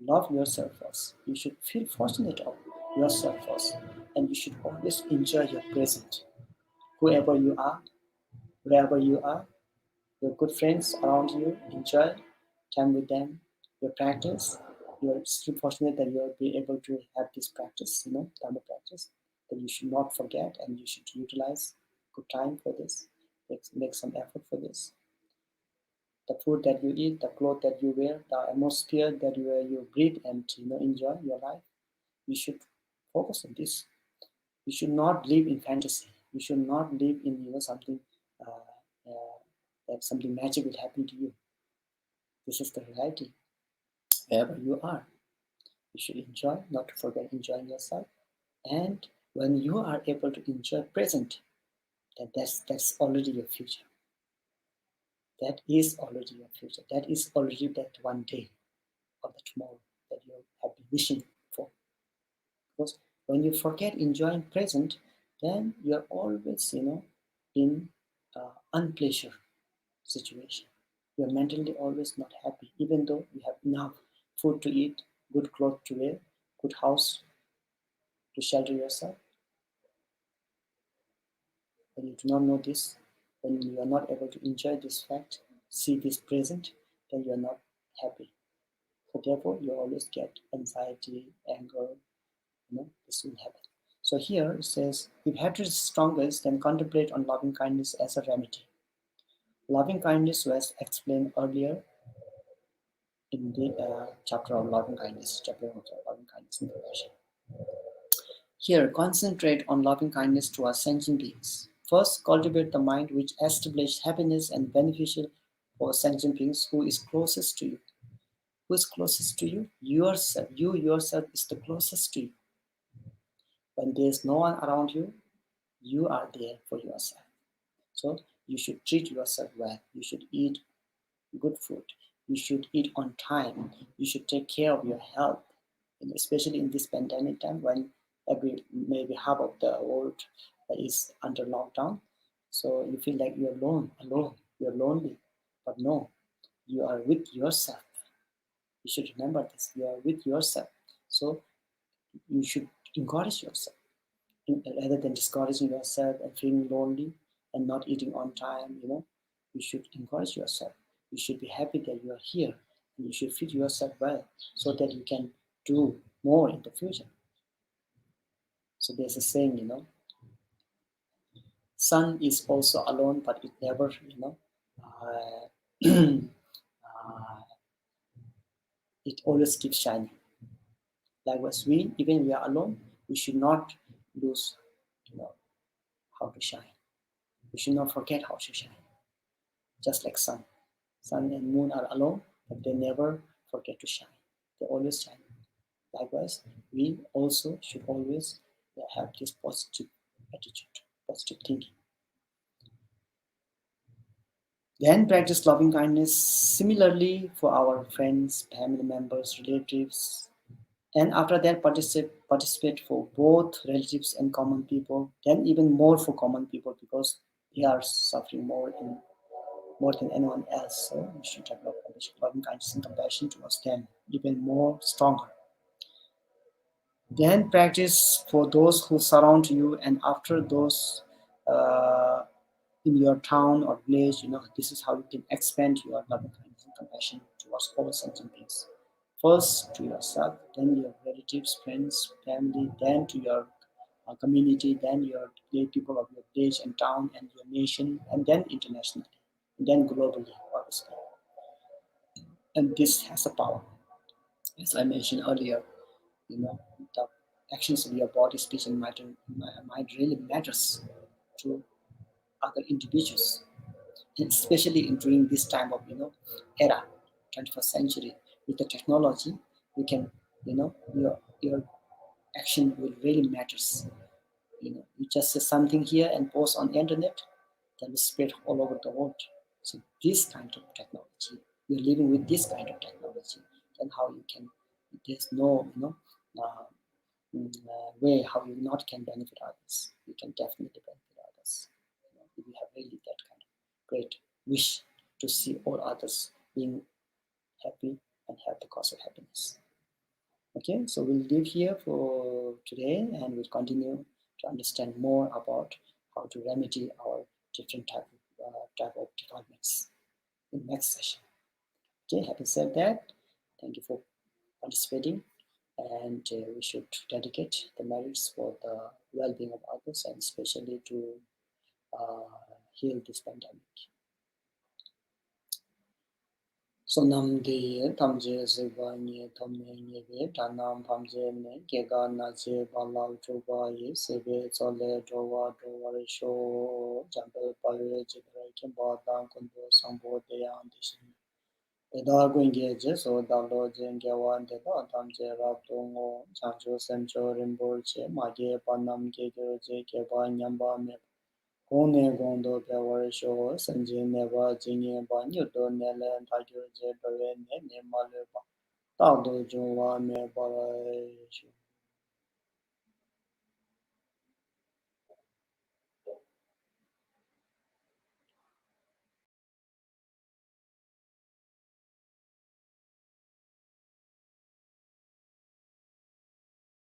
S1: love yourself first. You should feel fortunate of yourself first, and you should always enjoy your present. Whoever you are, wherever you are, your good friends around you, enjoy time with them, your practice. You're still fortunate that you'll be able to have this practice, Dharma practice, that you should not forget and you should utilize good time for this, make some effort for this. The food that you eat, the clothes that you wear, the atmosphere that you breathe and enjoy your life. You should focus on this. You should not live in fantasy. You should not live in something that something magic will happen to you. This is the reality. Wherever you are, you should enjoy, not to forget enjoying yourself. And when you are able to enjoy present, then that's already your future. That is already your future. That is already that one day of the tomorrow that you have been wishing for. Because when you forget enjoying present, then you're always, in unpleasure situation. You're mentally always not happy, even though you have enough food to eat, good clothes to wear, good house to shelter yourself. When you do not know this, when you are not able to enjoy this fact, see this present, then you are not happy. So therefore, you always get anxiety, anger, this will happen. So here it says, if hatred is strongest, then contemplate on loving kindness as a remedy. Loving kindness was explained earlier in the chapter of loving kindness, chapter of loving kindness and compassion. Here, concentrate on loving kindness towards sentient beings. First, cultivate the mind which establishes happiness and beneficial for sentient beings who is closest to you. Who is closest to you? Yourself. You yourself is the closest to you. When there is no one around you, you are there for yourself. So you should treat yourself well. You should eat good food. You should eat on time. You should take care of your health, especially in this pandemic time when maybe half of the world is under lockdown. So you feel like you're alone, you're lonely. But no, you are with yourself. You should remember this. You are with yourself. So you should encourage yourself rather than discouraging yourself and feeling lonely and not eating on time. You should encourage yourself. You should be happy that you are here, and you should feed yourself well so that you can do more in the future. So there's a saying, sun is also alone, but it never, uh, uh, it always keeps shining. Likewise, even we are alone, we should not lose, you know, how to shine. We should not forget how to shine. Just like sun. Sun and moon are alone, but they never forget to shine. They always shine. Likewise, we also should always have this positive attitude, positive thinking. Then practice loving kindness similarly for our friends, family members, relatives. And after that, participate for both relatives and common people. Then even more for common people because they are suffering more than anyone else. So we should develop loving kindness and compassion towards them even more stronger. Then practice for those who surround you, and after those uh, in your town or village, this is how you can expand your loving kindness and compassion towards all sentient beings. First to yourself, then your relatives, friends, family, then to your community, then your people of your village and town and your nation, and then internationally, and then globally, obviously. And this has a power. As I mentioned earlier, the actions of your body, speech, and mind really matters to other individuals, and especially during this time of era, 21st century, with the technology, we can your action will really matters. You just say something here and post on the internet, then will spread all over the world. So this kind of technology, you're living with this kind of technology, then how you can? There's no uh, way how you not can benefit others. You can definitely benefit others. If you have really that kind of great wish to see all others being happy and have the cause of happiness. Okay, so we'll leave here for today and we'll continue to understand more about how to remedy our different type of developments in next session. Okay, having said that, thank you for participating, and we should dedicate the merits for the well-being of others and especially to uh, heal this pandemic. So nam de tamje zeba nye tome nye be tanam pamje ne kega na je balal choba ye sebe zole dowa dowa sho jambe paye jibre ke badam kundo sambo de andishin. Eda gwenge je so dalo jenge wan de da tamje rab dongo chancho semcho rimbol che mage panam ke je ke ba nyamba me Kone gondo pewar sho sanje neba jinge ba nyuto nele tagyo je bawe ne ne male ba tado jo wa me ba sho